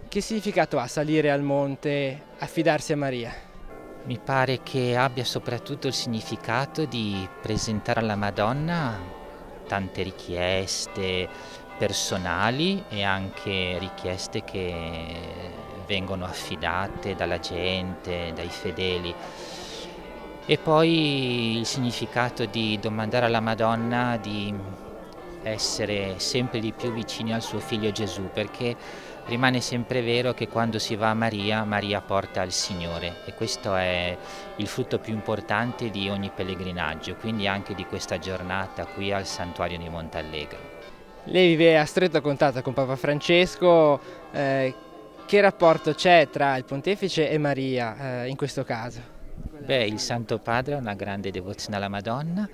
Che significato ha salire al monte, affidarsi a Maria? Mi pare che abbia soprattutto il significato di presentare alla Madonna tante richieste personali e anche richieste che vengono affidate dalla gente, dai fedeli. E poi il significato di domandare alla Madonna di essere sempre di più vicini al suo figlio Gesù, perché rimane sempre vero che quando si va a Maria, Maria porta il Signore, e questo è il frutto più importante di ogni pellegrinaggio, quindi anche di questa giornata qui al Santuario di Montallegro. Lei vive a stretto contatto con Papa Francesco, che rapporto c'è tra il Pontefice e Maria in questo caso? Beh, il Santo Padre ha una grande devozione alla Madonna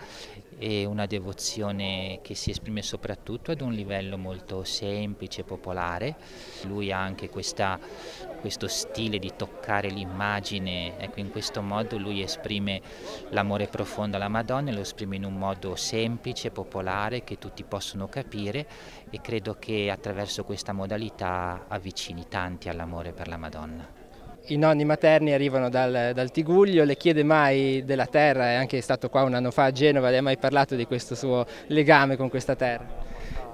e una devozione che si esprime soprattutto ad un livello molto semplice, popolare. Lui ha anche questo stile di toccare l'immagine, ecco, in questo modo lui esprime l'amore profondo alla Madonna e lo esprime in un modo semplice, popolare, che tutti possono capire, e credo che attraverso questa modalità avvicini tanti all'amore per la Madonna. I nonni materni arrivano dal Tigullio, le chiede mai della terra, è anche stato qua un anno fa a Genova, le ha mai parlato di questo suo legame con questa terra?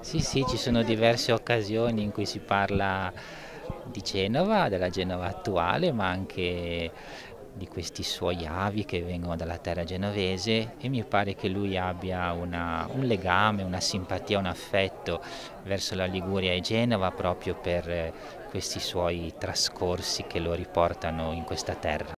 Sì, sì, ci sono diverse occasioni in cui si parla di Genova, della Genova attuale, ma anche di questi suoi avi che vengono dalla terra genovese, e mi pare che lui abbia un legame, una simpatia, un affetto verso la Liguria e Genova proprio per questi suoi trascorsi che lo riportano in questa terra.